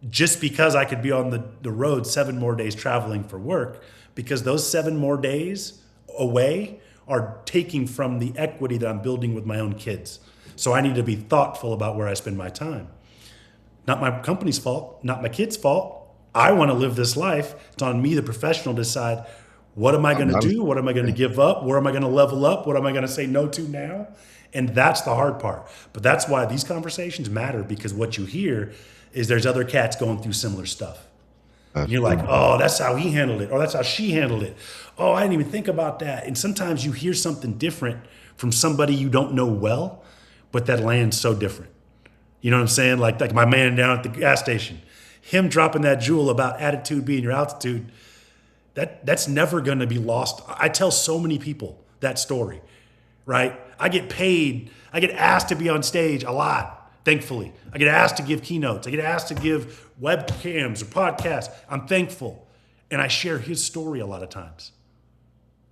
just because I could be on the road 7 more days traveling for work, because those 7 more days away are taking from the equity that I'm building with my own kids. So I need to be thoughtful about where I spend my time. Not my company's fault, not my kids' fault. I want to live this life. It's on me, the professional, to decide what am I going to do? What am I going to give up? Where am I going to level up? What am I going to say no to now? And that's the hard part. But that's why these conversations matter, because what you hear is there's other cats going through similar stuff. And you're like, absolutely. oh, that's how he handled it, or that's how she handled it. Oh, I didn't even think about that. And sometimes you hear something different from somebody you don't know well, but that lands so different. You know what I'm saying? Like my man down at the gas station, him dropping that jewel about attitude being your altitude. That's never going to be lost. I tell so many people that story, right? I get paid. I get asked to be on stage a lot, thankfully. I get asked to give keynotes. I get asked to give webcams or podcasts. I'm thankful. And I share his story a lot of times.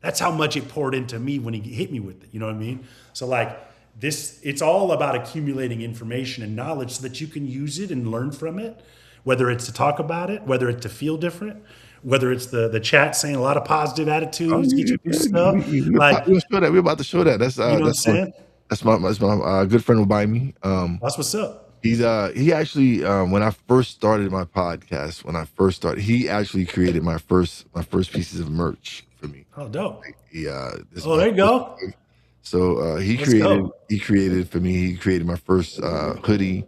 That's how much it poured into me when he hit me with it. You know what I mean? So, like, it's all about accumulating information and knowledge so that you can use it and learn from it, whether it's to talk about it, whether it's to feel different, whether it's the chat saying a lot of positive Oh, attitudes, yeah, teaching you stuff. Like, we'll show that. We're about to show that. you know what I'm saying? That's my good friend by me. That's what's up. He actually when I first started my podcast, he actually created my first pieces of merch for me. Oh, dope. He this is Oh, my there you first go. plug. So Let's go. he created for me. He created my first hoodie.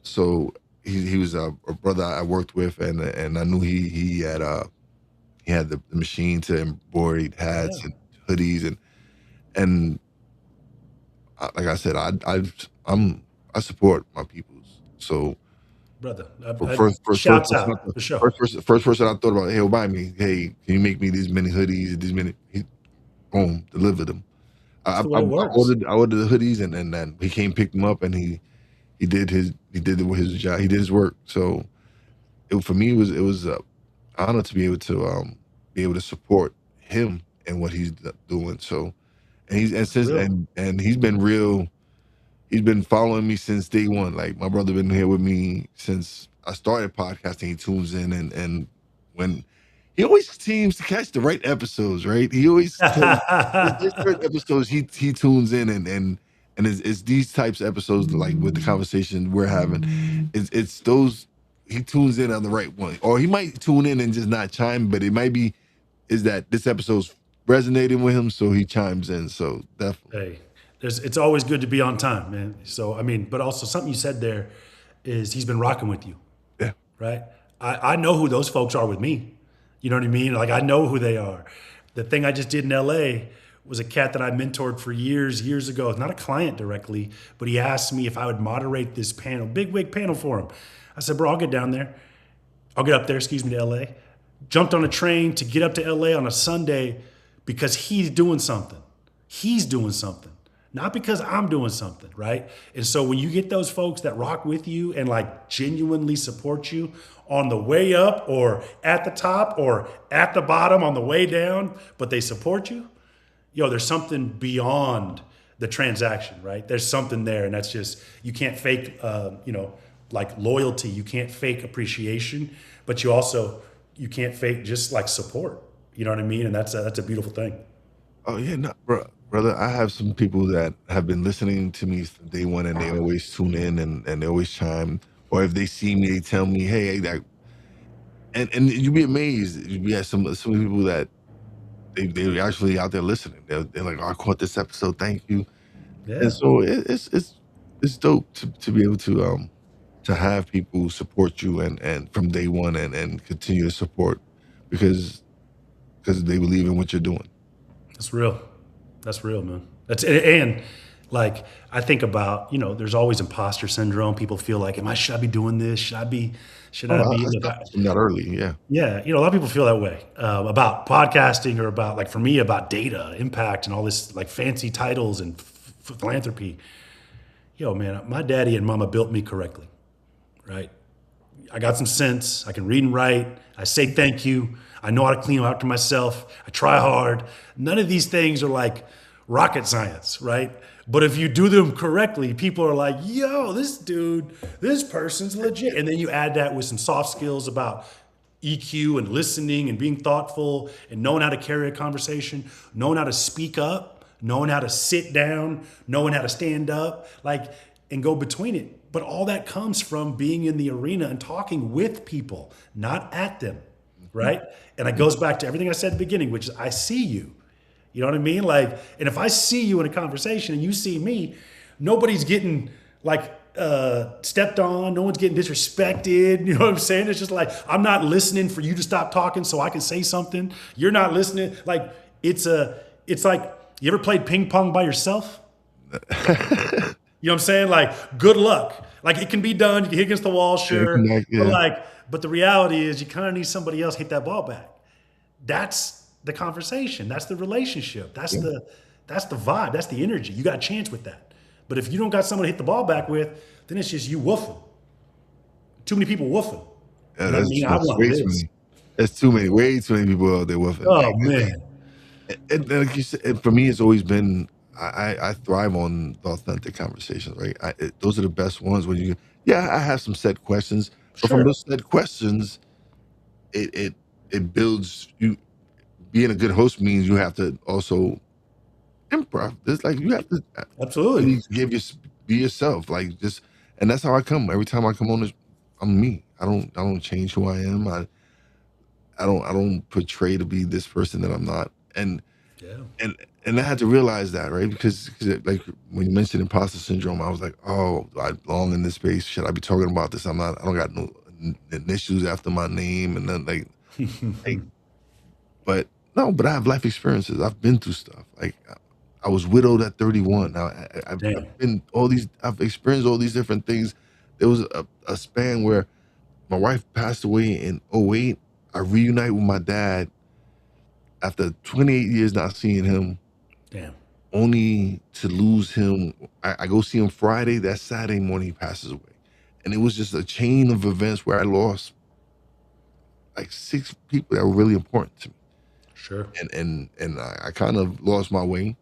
So he was a brother I worked with, and I knew he had the machine to embroider hats Yeah, and hoodies and like I said, I support my peoples. So brother. first Shouts person, out for sure. first person I thought about, hey, buy me, hey, can you make me these many hoodies, boom, delivered them. That's the way it works. I ordered the hoodies and then he came pick them up and he did his job, he did his work. So for me it was an honor to be able to support him and what he's doing. So and That's since real. and he's been real. He's been following me since day one. Like my brother been here with me since I started podcasting. He tunes in and when he always seems to catch the right episodes, right? He always there's certain episodes he tunes in and it's these types of episodes like with the conversation we're having. It's those he tunes in on the right one. Or he might tune in and just not chime, but it might be is that this episode's resonating with him, so he chimes in. So definitely. Hey, it's always good to be on time, man. So I mean, but also something you said there is he's been rocking with you, Yeah. right? I know who those folks are with me. You know what I mean? Like I know who they are. The thing I just did in LA was a cat that I mentored for years ago. Not a client directly, but he asked me if I would moderate this panel, big wig panel for him. I said, bro, I'll get down there. I'll get up there, excuse me, to LA. Jumped on a train to get up to LA on a Sunday because he's doing something. He's doing something, not because I'm doing something, right? And so when you get those folks that rock with you and like genuinely support you on the way up or at the top or at the bottom on the way down, but they support you, there's something beyond the transaction, right? There's something there, and that's just you can't fake, like loyalty. You can't fake appreciation, but you can't fake just like support. You know what I mean? And that's a beautiful thing. Oh yeah, no, brother. I have some people that have been listening to me from day one, and they always tune in and they always chime. Or if they see me, they tell me, "Hey, and you'd be amazed. We have some people that they actually out there listening. They're like, oh, I caught this episode. Thank you. And Yeah, so it's dope to be able to have people support you and from day one and continue to support because they believe in what you're doing. that's real. That's real, man. And like I think about, there's always imposter syndrome. People feel like, should I be doing this? Should Oh, I be? I Look, stopped from that early. Yeah. yeah, a lot of people feel that way about podcasting or about, like, for me, about data, impact, and all this like fancy titles and philanthropy. Yo, man, my daddy and mama built me correctly, right? I got some sense. I can read and write. I say thank you. I know how to clean after myself. I try hard. None of these things are like rocket science, right? But if you do them correctly, people are like, yo, this person's legit. And then you add that with some soft skills about EQ and listening and being thoughtful and knowing how to carry a conversation, knowing how to speak up, knowing how to sit down, knowing how to stand up, like, and go between it. But all that comes from being in the arena and talking with people, not at them, right? And it goes back to everything I said at the beginning, which is I see you. You know what I mean? Like, and if I see you in a conversation and you see me, nobody's getting like stepped on. No one's getting disrespected. You know what I'm saying? It's just like, I'm not listening for you to stop talking so I can say something. You're not listening. Like, it's like, you ever played ping pong by yourself? You know what I'm saying? Like, good luck. Like, it can be done. You can hit against the wall, Yeah, sure. yeah. But the reality is you kind of need somebody else hit that ball back. That's the conversation. That's the relationship. That's Yeah. the vibe. That's the energy. You got a chance with that. But if you don't got someone to hit the ball back with, then it's just you woofing. Too many people woofing. Yeah, And I mean, I that's want way too this. many. That's too many, way too many people out there with it. Oh man. And like you said, and for me, it's always been I thrive on the authentic conversations, right? Those are the best ones when you, yeah, I have some set questions, but from Sure. those set questions, it it it builds you. Being a good host means you have to also improv. It's like you have to Absolutely. really be yourself, like just, and that's how I come. Every time I come on this, I'm me. I don't change who I am. I don't portray to be this person that I'm not. Yeah. And and I had to realize that, right? Because like when you mentioned imposter syndrome, I was like, oh, I belong in this space. Should I be talking about this? I'm not. I don't got no initials after my name, and then like, but no, but I have life experiences. I've been through stuff. Like I was widowed at 31. Now I've Damn. been all these. I've experienced all these different things. There was a span where my wife passed away in '08. I reunite with my dad after 28 years not seeing him, Damn. only to lose him. I go see him Friday. That Saturday morning he passes away, and it was just a chain of events where I lost like 6 people that were really important to me, Sure. and I kind of lost my way,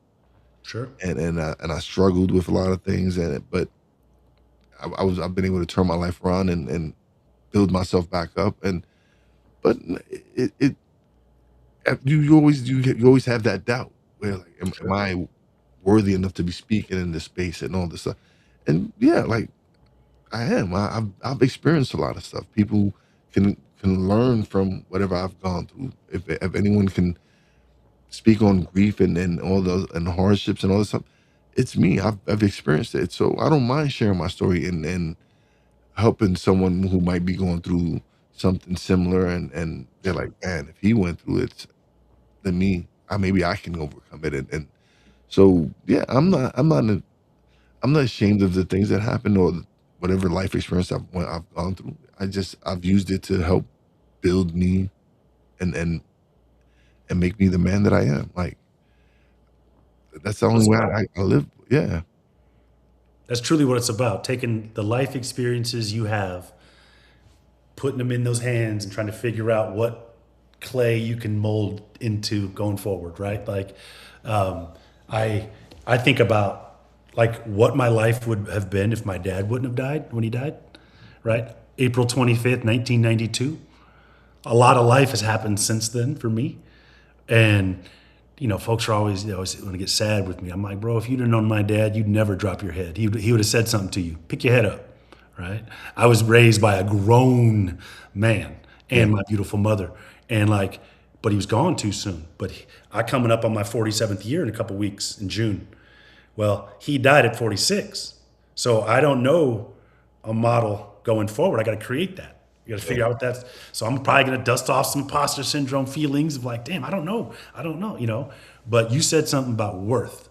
Sure. and I struggled with a lot of things, but I've been able to turn my life around and build myself back up, and but it you always have that doubt where like am Sure. I worthy enough to be speaking in this space and all this stuff, and yeah, like I am. I've experienced a lot of stuff. People can learn from whatever I've gone through. If anyone can speak on grief and all those and hardships and all this stuff, it's me. I've experienced it, so I don't mind sharing my story and helping someone who might be going through something similar, and they're like, man, if he went through it, then me, maybe I can overcome it, and so yeah, I'm not ashamed of the things that happened or whatever life experience I've gone through. I've used it to help build me and and and make me the man that I am. Like that's the That's what only it's way about. I live. Yeah. That's truly what it's about. Taking the life experiences you have, putting them in those hands and trying to figure out what clay you can mold into going forward, right? Like, um, I I think about like what my life would have been if my dad wouldn't have died when he died, right? April 25th, 1992. A lot of life has happened since then for me, and folks are always they always want to get sad with me. I'm like, bro, if you'd have known my dad, you'd never drop your head. He would have said something to you. Pick your head up, right? I was raised by a grown man Yeah. and my beautiful mother, and like, but he was gone too soon. But I coming up on my 47th year in a couple weeks in June. Well, he died at 46, so I don't know a model going forward. I got to create that. You got to Yeah. figure out what that's. So I'm probably going to dust off some imposter syndrome feelings of like, damn, I don't know. I don't know, But you said something about worth.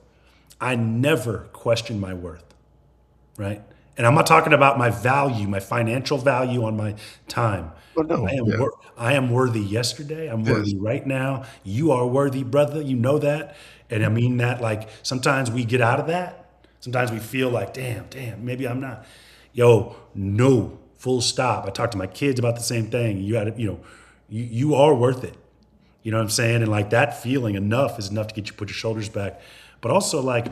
I never question my worth, right? And I'm not talking about my value, my financial value on my time. But no. Yeah. I am worthy yesterday. I'm Yes. worthy right now. You are worthy, brother. You know that. And I mean that like sometimes we get out of that. Sometimes we feel like, damn, maybe I'm not. Yo, no, full stop. I talk to my kids about the same thing. You got to, you are worth it. You know what I'm saying? And like that feeling enough is enough to get you put your shoulders back. But also like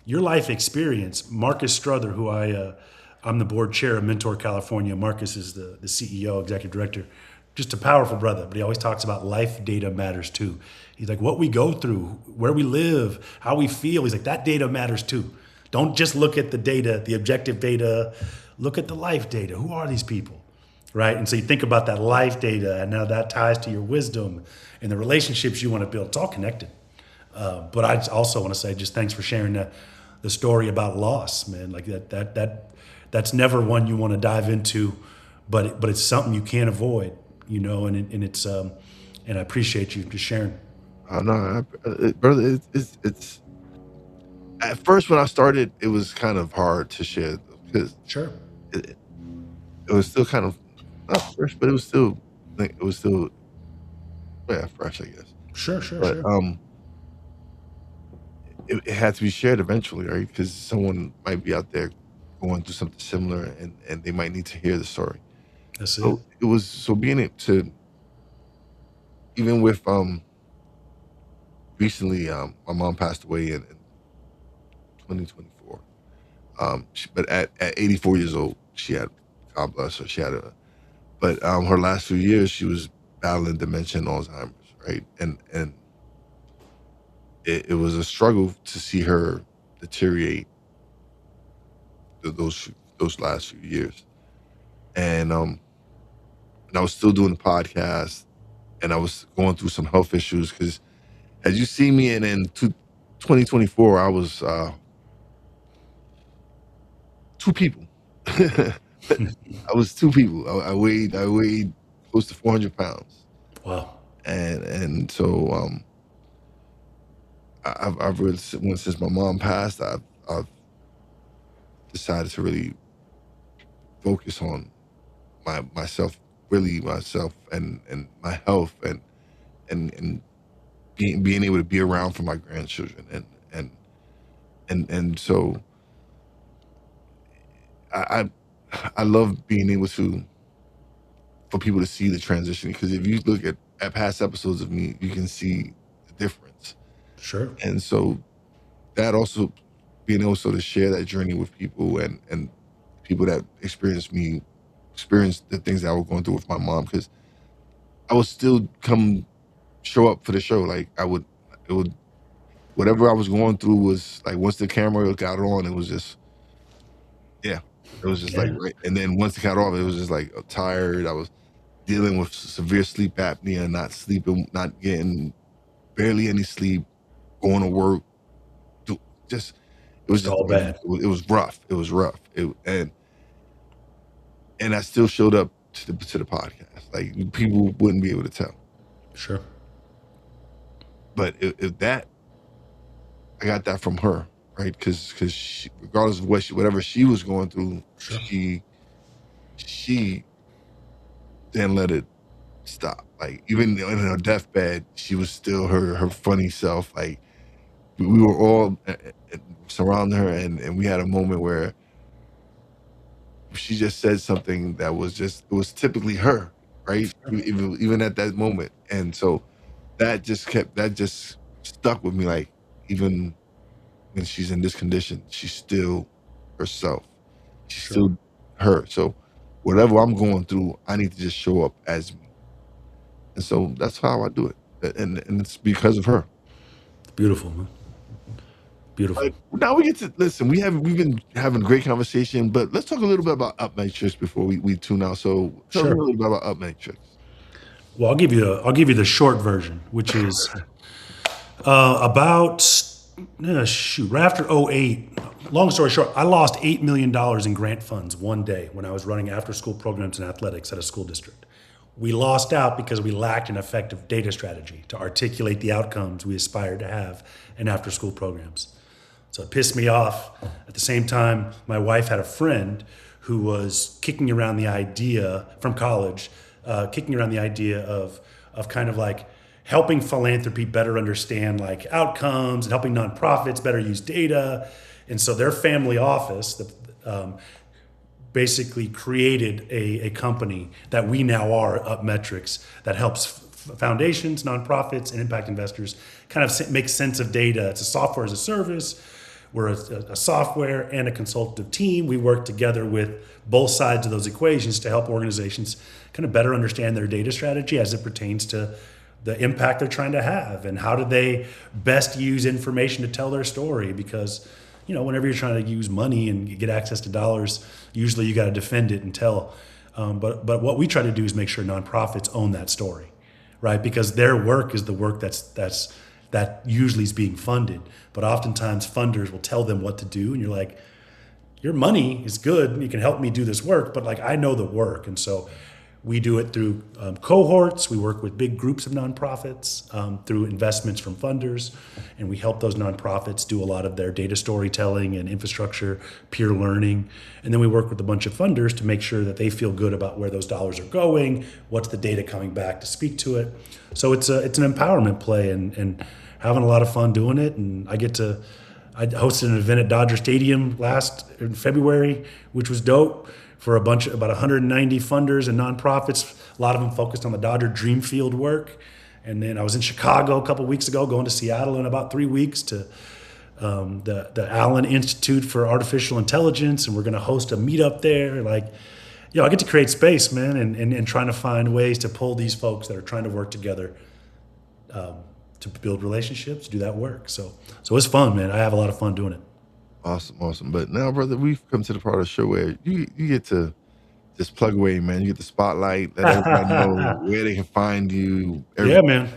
your life experience, Marcus Strother, who I'm the board chair of Mentor California. Marcus is the CEO, executive director. Just a powerful brother, but he always talks about life data matters too. He's like, what we go through, where we live, how we feel. He's like, that data matters too. Don't just look at the data, the objective data. Look at the life data. Who are these people? Right? And so you think about that life data and how that ties to your wisdom and the relationships you want to build. It's all connected. But I also want to say just thanks for sharing the story about loss, man. Like that's never one you want to dive into, but it's something you can't avoid, and it's and I appreciate you just sharing. No, brother. It's at first when I started, it was kind of hard to share because Sure, it, it was still kind of not fresh, but it was still like it was still, yeah, fresh, I guess. sure, sure, But sure. it had to be shared eventually, right? Because someone might be out there going through something similar, and they might need to hear the story. That's it. So it was so being it to even with recently my mom passed away, and 2024. But at 84 years old, she had, God bless her, she had but her last few years, she was battling dementia and Alzheimer's, right? And it was a struggle to see her deteriorate those last few years. And I was still doing the podcast, and I was going through some health issues because, as you see me in 2024, I was two people. I was two people. I weighed close to 400 pounds, Wow. and so I've really, since my mom passed, I've decided to really focus on myself, really myself, and my health, and being able to be around for my grandchildren, and so I I love being able to, for people to see the transition, because if you look at past episodes of me, you can see the difference. Sure. And so that also, being also to share that journey with people, and people that experienced the things that I was going through with my mom, because I would still come show up for the show. Like it would, whatever I was going through was like, once the camera got on, it was just, yeah, it was just like, Yeah. right. And then once it got off, it was just like tired. I was dealing with severe sleep apnea, not sleeping, not getting barely any sleep, going to work, just, it was Just just, all bad. it was rough. It was rough. And I still showed up to the podcast. Like, people wouldn't be able to tell. Sure. But if that, I got that from her, right? Because she, regardless of whatever she was going through, Sure. she didn't let it stop. Like, even in her deathbed, she was still her funny self. Like, we were all surrounding her, and we had a moment where she just said something that was just, it was typically her, right? Even at that moment. And so that just stuck with me. Like, even when she's in this condition, she's still herself. She's Sure. still her. So whatever I'm going through, I need to just show up as me. And so that's how I do it. And it's because of her. Beautiful, man. Beautiful. Now we get to listen. We've been having a great conversation, but let's talk a little bit about UpMetrics before we tune out. So tell me Sure. a little bit about UpMetrics. Well, I'll give you the short version, which is about right after '08. Long story short, I lost $8 million in grant funds one day when I was running after school programs and athletics at a school district. We lost out because we lacked an effective data strategy to articulate the outcomes we aspired to have in after school programs. So it pissed me off. At the same time, my wife had a friend who was kicking around the idea from college, kicking around the idea of kind of like helping philanthropy better understand like outcomes and helping nonprofits better use data. And so their family office basically created a company that we now are, UpMetrics, that helps foundations, nonprofits, and impact investors kind of make sense of data. It's a software as a service. We're a software and a consultative team. We work together with both sides of those equations to help organizations kind of better understand their data strategy as it pertains to the impact they're trying to have and how do they best use information to tell their story. Because, whenever you're trying to use money and get access to dollars, usually you got to defend it and tell. But what we try to do is make sure nonprofits own that story, right? Because their work is the work that usually is being funded. But oftentimes funders will tell them what to do, and you're like, your money is good, and you can help me do this work, but like I know the work. And so we do it through cohorts. We work with big groups of nonprofits through investments from funders, and we help those nonprofits do a lot of their data storytelling and infrastructure, peer learning. And then we work with a bunch of funders to make sure that they feel good about where those dollars are going, what's the data coming back to speak to it. So it's an empowerment play, and having a lot of fun doing it. And I hosted an event at Dodger Stadium in February, which was dope, for about 190 funders and nonprofits. A lot of them focused on the Dodger Dreamfield work. And then I was in Chicago a couple weeks ago, going to Seattle in about 3 weeks to the Allen Institute for Artificial Intelligence, and we're going to host a meetup there. Like, I get to create space, man, and trying to find ways to pull these folks that are trying to work together to build relationships, do that work. So it's fun, man. I have a lot of fun doing it. Awesome, awesome. But now, brother, we've come to the part of the show where you get to just plug away, man. You get the spotlight, let everybody know where they can find you. Yeah, man.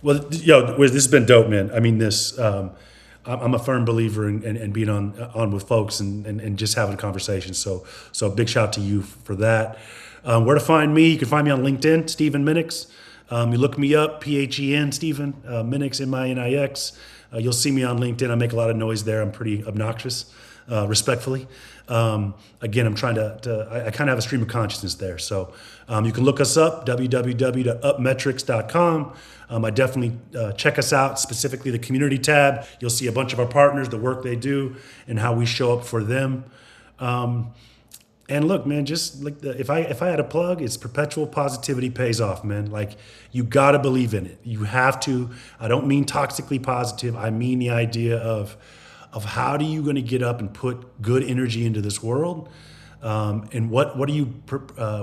Well, Wiz, this has been dope, man. I mean, I'm a firm believer in being on with folks and just having conversations. So big shout out to you for that. Where to find me? You can find me on LinkedIn, Stephen Minix. You look me up, PHEN, Stephen Minix, MINIX. You'll see me on LinkedIn. I make a lot of noise there. I'm pretty obnoxious, respectfully. Again, I'm trying I kind of have a stream of consciousness there. So you can look us up, www.upmetrics.com. I definitely check us out, specifically the community tab. You'll see a bunch of our partners, the work they do, and how we show up for them. And look, man, just like if I had a plug, it's perpetual positivity pays off, man. Like, you got to believe in it. You have to. I don't mean toxically positive. I mean the idea of how are you going to get up and put good energy into this world, and what are you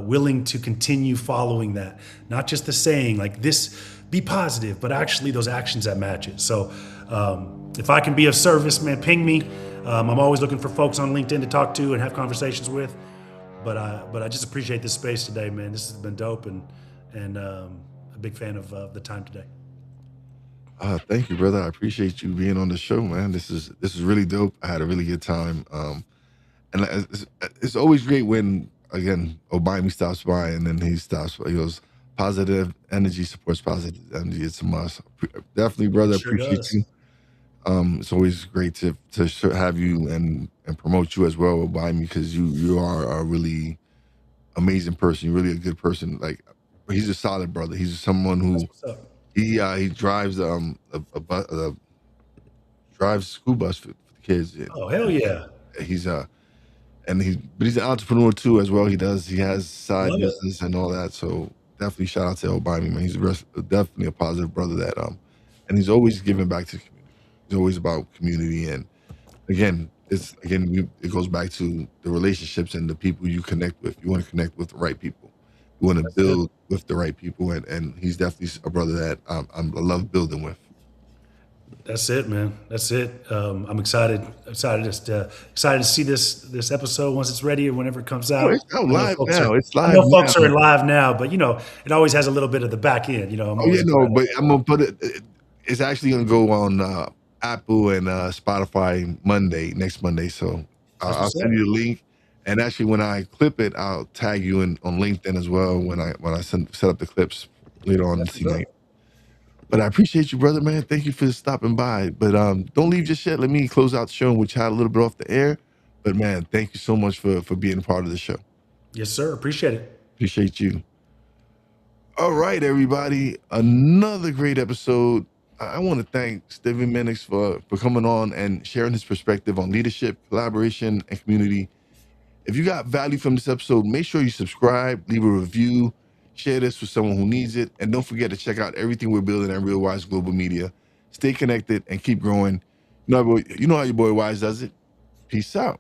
willing to continue following that? Not just the saying like this, be positive, but actually those actions that match it. So if I can be of service, man, ping me. I'm always looking for folks on LinkedIn to talk to and have conversations with. But I just appreciate this space today, man. This has been dope, and a big fan of the time today. Thank you, brother. I appreciate you being on the show, man. This is really dope. I had a really good time. And it's always great when, again, Obama stops by and then he stops by. He goes, positive energy supports positive energy. It's a must. Definitely, brother. Sure Appreciate does. you. It's always great to have you and promote you as well, Obama, because you are a really amazing person. You're really a good person. Like, he's a solid brother. He's someone That's who what's up. he drives drives school bus for the kids. Oh, hell yeah. He's but he's an entrepreneur too as well. He has side Love it. business and all that. So definitely shout out to Obama, man. He's definitely a positive brother that and he's always giving back to the community. He's always about community, and again, it goes back to the relationships and the people you connect with. You want to connect with the right people. You want to That's it. build with the right people, and he's definitely a brother that I love building with. That's it, man. That's it. I'm excited to see this episode once it's ready or whenever it comes Oh, it's out. out I know live folks are now. It's I live know folks are now. live now, but it always has a little bit of the back end. I'm Oh yeah, always no, excited. but I'm gonna put it. It's actually gonna go on Apple and Spotify next Monday. So That's I'll what's send up. you the link. And actually, when I clip it, I'll tag you on LinkedIn as well. When I set up the clips later on That's this what's up. night. But I appreciate you, brother, man. Thank you for stopping by. But don't leave just yet. Let me close out the show, which had a little bit off the air. But man, thank you so much for being a part of the show. Yes, sir. Appreciate it. Appreciate you. All right, everybody. Another great episode. I want to thank Stephen Minix for coming on and sharing his perspective on leadership, collaboration, and community. If you got value from this episode, make sure you subscribe, leave a review, share this with someone who needs it, and don't forget to check out everything we're building at Real Wise Global Media. Stay connected and keep growing. You know how your boy Wise does it. Peace out.